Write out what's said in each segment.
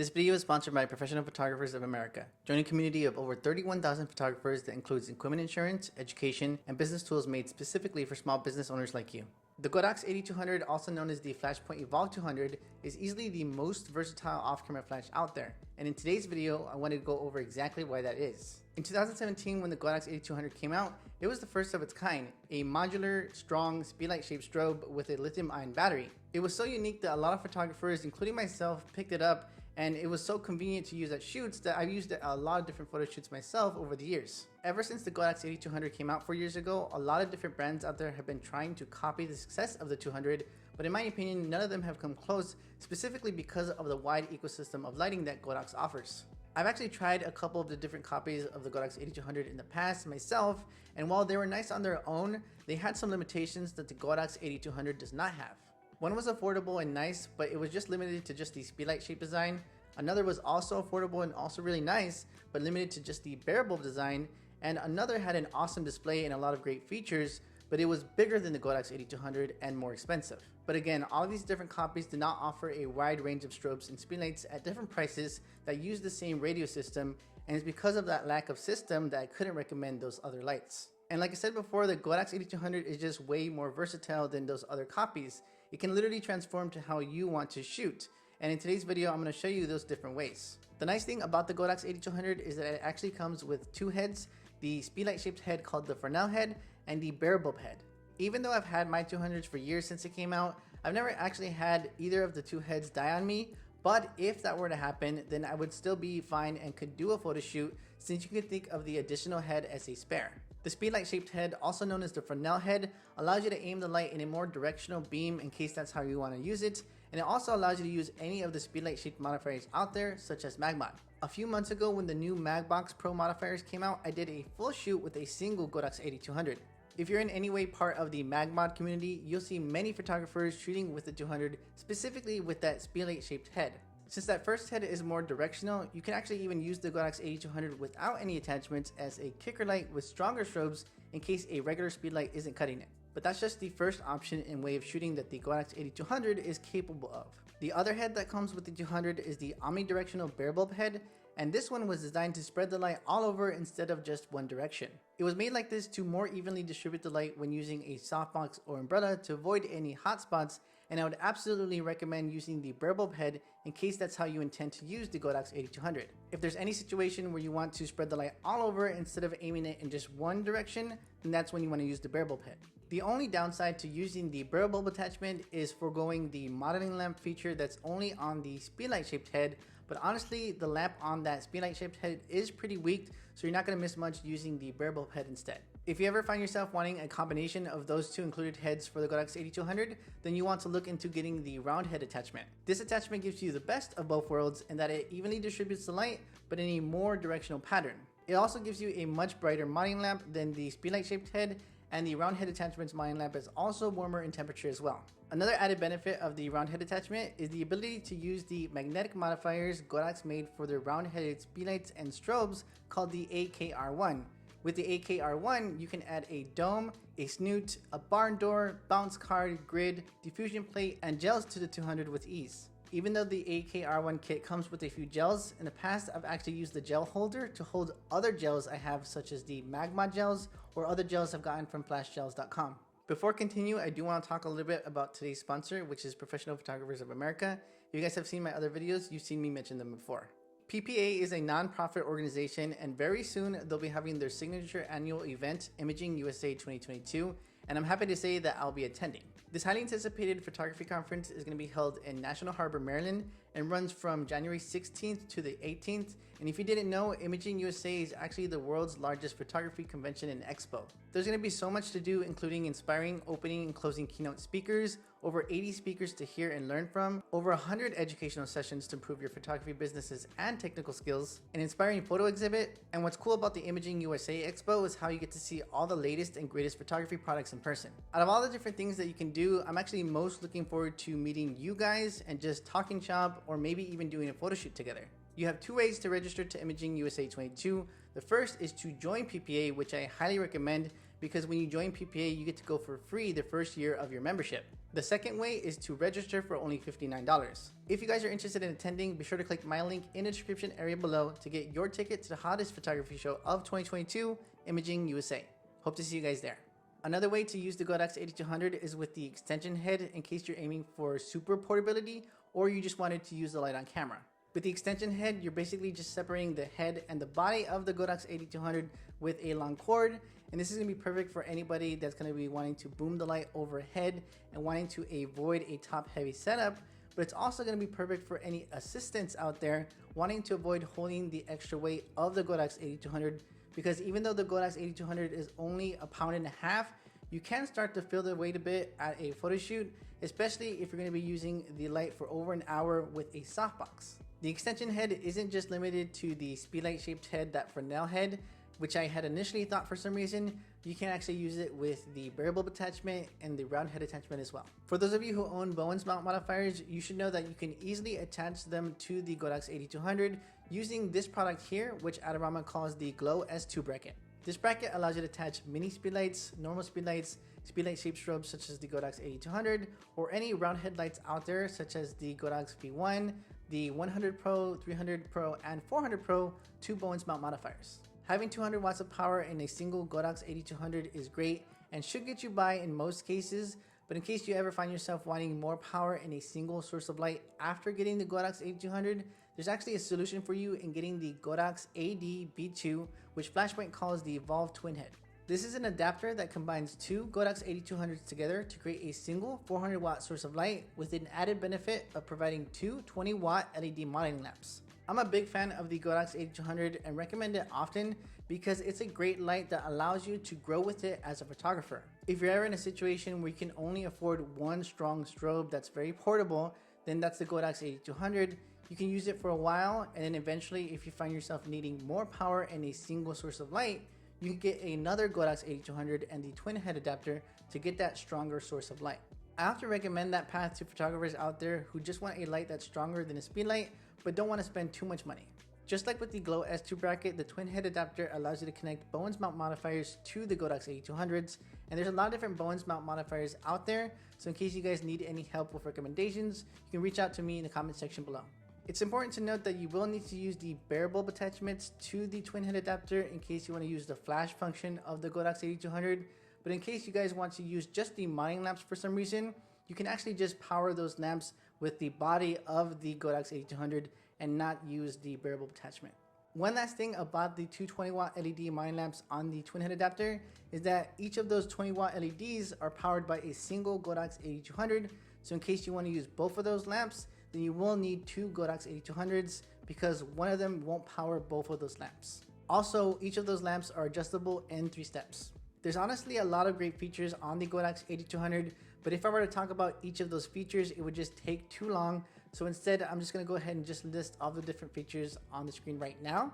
This video is sponsored by Professional Photographers of America. Join a community of over 31,000 photographers that includes equipment insurance, education, and business tools made specifically for small business owners like you. The Godox AD200, also known as the Flashpoint Evolve 200, is easily the most versatile off-camera flash out there. And in today's video, I wanted to go over exactly why that is. In 2017, when the Godox AD200 came out, it was the first of its kind, a modular, strong, speedlight shaped strobe with a lithium-ion battery. It was so unique that a lot of photographers, including myself, picked it up, and it was so convenient to use at shoots that I've used it at a lot of different photo shoots myself over the years. Ever since the Godox AD200 came out 4 years ago, a lot of different brands out there have been trying to copy the success of the 200, but in my opinion, none of them have come close, specifically because of the wide ecosystem of lighting that Godox offers. I've actually tried a couple of the different copies of the Godox AD200 in the past myself, and while they were nice on their own, they had some limitations that the Godox AD200 does not have. One was affordable and nice, but it was just limited to just the speedlight shape design. Another was also affordable and also really nice, but limited to just the bare bulb design. And another had an awesome display and a lot of great features, but it was bigger than the Godox AD200 and more expensive. But again, all of these different copies did not offer a wide range of strobes and speedlights at different prices that use the same radio system, and it's because of that lack of system that I couldn't recommend those other lights. And like I said before, the Godox AD200 is just way more versatile than those other copies. It can literally transform to how you want to shoot. And in today's video, I'm going to show you those different ways. The nice thing about the Godox AD200 is that it actually comes with two heads, the speedlight shaped head called the Fresnel head and the bare bulb head. Even though I've had my 200s for years since it came out, I've never actually had either of the two heads die on me, but if that were to happen, then I would still be fine and could do a photo shoot, since you could think of the additional head as a spare. The speedlight shaped head, also known as the Fresnel head, allows you to aim the light in a more directional beam in case that's how you want to use it, and it also allows you to use any of the speedlight shaped modifiers out there, such as MagMod. A few months ago, when the new Magbox Pro modifiers came out, I did a full shoot with a single Godox AD200. If you're in any way part of the MagMod community, you'll see many photographers shooting with the 200, specifically with that speedlight shaped head. Since that first head is more directional, you can actually even use the Godox AD200 without any attachments as a kicker light with stronger strobes in case a regular speedlight isn't cutting it. But that's just the first option in way of shooting that the Godox AD200 is capable of. The other head that comes with the 200 is the omnidirectional bare bulb head, and this one was designed to spread the light all over instead of just one direction. It was made like this to more evenly distribute the light when using a softbox or umbrella to avoid any hot spots, and I would absolutely recommend using the bare bulb head in case that's how you intend to use the Godox AD200. If there's any situation where you want to spread the light all over instead of aiming it in just one direction, then that's when you want to use the bare bulb head. The only downside to using the bare bulb attachment is foregoing the modeling lamp feature that's only on the speedlight shaped head, but honestly, the lamp on that speedlight shaped head is pretty weak, so you're not going to miss much using the bare bulb head instead. If you ever find yourself wanting a combination of those two included heads for the Godox AD200, then you want to look into getting the round head attachment. This attachment gives you the best of both worlds in that it evenly distributes the light, but in a more directional pattern. It also gives you a much brighter modeling lamp than the speedlight shaped head, and the round head attachment's modeling lamp is also warmer in temperature as well. Another added benefit of the round head attachment is the ability to use the magnetic modifiers Godox made for their round headed speedlights and strobes called the AKR1. With the AKR1, you can add a dome, a snoot, a barn door, bounce card, grid, diffusion plate, and gels to the 200 with ease. Even though the AKR1 kit comes with a few gels, in the past I've actually used the gel holder to hold other gels I have, such as the MagMod gels or other gels I've gotten from flashgels.com. Before continue, I do want to talk a little bit about today's sponsor, which is Professional Photographers of America. If you guys have seen my other videos, you've seen me mention them before. PPA is a non-profit organization, and very soon they'll be having their signature annual event, Imaging USA 2022, and I'm happy to say that I'll be attending. This highly anticipated photography conference is going to be held in National Harbor, Maryland, and runs from January 16th to the 18th. And if you didn't know, Imaging USA is actually the world's largest photography convention and expo. There's going to be so much to do, including inspiring opening and closing keynote speakers, over 80 speakers to hear and learn from, over 100 educational sessions to improve your photography businesses and technical skills, an inspiring photo exhibit, and what's cool about the Imaging USA Expo is how you get to see all the latest and greatest photography products in person. Out of all the different things that you can do, I'm actually most looking forward to meeting you guys and just talking shop, or maybe even doing a photo shoot together. You have two ways to register to Imaging USA 22. The first is to join PPA, which I highly recommend because when you join PPA, you get to go for free the first year of your membership. The second way is to register for only $59. If you guys are interested in attending, be sure to click my link in the description area below to get your ticket to the hottest photography show of 2022, Imaging USA. Hope to see you guys there. Another way to use the Godox AD200 is with the extension head in case you're aiming for super portability or you just wanted to use the light on camera. With the extension head, you're basically just separating the head and the body of the Godox AD200 with a long cord, and this is going to be perfect for anybody that's going to be wanting to boom the light overhead and wanting to avoid a top heavy setup, but it's also going to be perfect for any assistants out there wanting to avoid holding the extra weight of the Godox AD200, because even though the Godox AD200 is only 1.5 pounds, you can start to feel the weight a bit at a photo shoot, especially if you're going to be using the light for over an hour with a softbox. The extension head isn't just limited to the speedlight shaped head, that Fresnel head, which I had initially thought for some reason. You can actually use it with the barrel bulb attachment and the round head attachment as well. For those of you who own Bowens mount modifiers, you should know that you can easily attach them to the Godox AD200 using this product here, which Adorama calls the Glow S2 bracket. This bracket allows you to attach mini speedlights, normal speedlights, speedlight shaped strobes such as the Godox AD200, or any round headlights out there such as the Godox V1, the 100 Pro, 300 Pro, and 400 Pro, two Bowens mount modifiers. Having 200 watts of power in a single Godox AD200 is great and should get you by in most cases, but in case you ever find yourself wanting more power in a single source of light after getting the Godox AD200, there's actually a solution for you in getting the Godox AD200, which Flashpoint calls the Evolve Twin Head. This is an adapter that combines two Godox AD200s together to create a single 400 watt source of light with an added benefit of providing two 20 watt LED modeling lamps. I'm a big fan of the Godox AD200 and recommend it often because it's a great light that allows you to grow with it as a photographer. If you're ever in a situation where you can only afford one strong strobe that's very portable, then that's the Godox AD200. You can use it for a while, and then eventually if you find yourself needing more power in a single source of light, you can get another Godox AD200 and the twin head adapter to get that stronger source of light. I often recommend that path to photographers out there who just want a light that's stronger than a speed light but don't want to spend too much money. Just like with the Glow S2 bracket, the twin head adapter allows you to connect Bowens mount modifiers to the Godox AD200s, and there's a lot of different Bowens mount modifiers out there, so in case you guys need any help with recommendations, you can reach out to me in the comment section below. It's important to note that you will need to use the barrel bulb attachments to the twin head adapter in case you want to use the flash function of the Godox AD200, but in case you guys want to use just the mounting lamps for some reason, you can actually just power those lamps with the body of the Godox AD200 and not use the barrel bulb attachment. One last thing about the 220 watt LED mounting lamps on the twin head adapter is that each of those 20 watt LEDs are powered by a single Godox AD200, so in case you want to use both of those lamps, then you will need two Godox AD200s because one of them won't power both of those lamps. Also, each of those lamps are adjustable in 3 steps. There's honestly a lot of great features on the Godox AD200, but if I were to talk about each of those features, it would just take too long. So instead, I'm just going to go ahead and just list all the different features on the screen right now.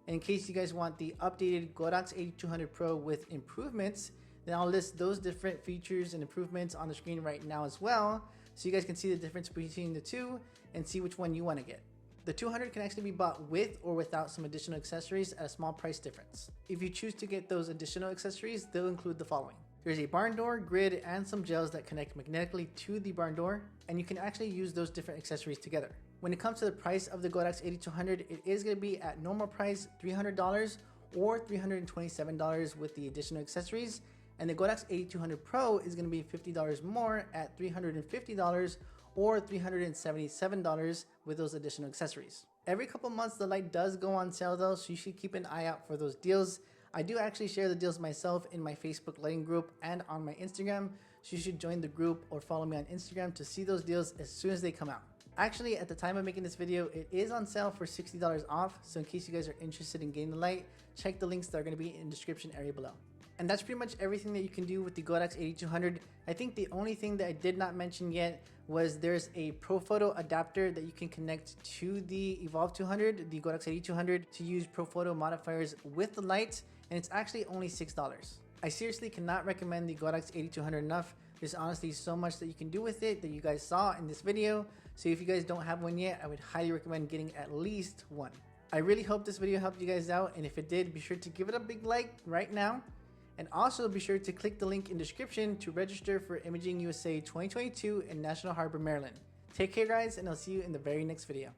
And in case you guys want the updated Godox AD200 Pro with improvements, then I'll list those different features and improvements on the screen right now as well, so you guys can see the difference between the two and see which one you want to get. The 200 can actually be bought with or without some additional accessories at a small price difference. If you choose to get those additional accessories, they'll include the following. There's a barn door, grid, and some gels that connect magnetically to the barn door, and you can actually use those different accessories together. When it comes to the price of the Godox AD200, it is going to be at normal price $300 or $327 with the additional accessories, and the Godox AD200 Pro is going to be $50 more at $350 or $377 with those additional accessories. Every couple months the light does go on sale though, so you should keep an eye out for those deals. I do actually share the deals myself in my Facebook lighting group and on my Instagram, so you should join the group or follow me on Instagram to see those deals as soon as they come out. Actually, at the time of making this video, it is on sale for $60 off, so in case you guys are interested in getting the light, check the links that are going to be in the description area below. And that's pretty much everything that you can do with the Godox AD200. I think the only thing that I did not mention yet was there's a ProPhoto adapter that you can connect to the Evolve 200, the Godox AD200, to use ProPhoto modifiers with the light, and it's actually only $6. I seriously cannot recommend the Godox AD200 enough. There's honestly so much that you can do with it that you guys saw in this video, so if you guys don't have one yet, I would highly recommend getting at least one. I really hope this video helped you guys out, and if it did, be sure to give it a big like right now. And also be sure to click the link in description to register for Imaging USA 2022 in National Harbor, Maryland. Take care guys, and I'll see you in the very next video.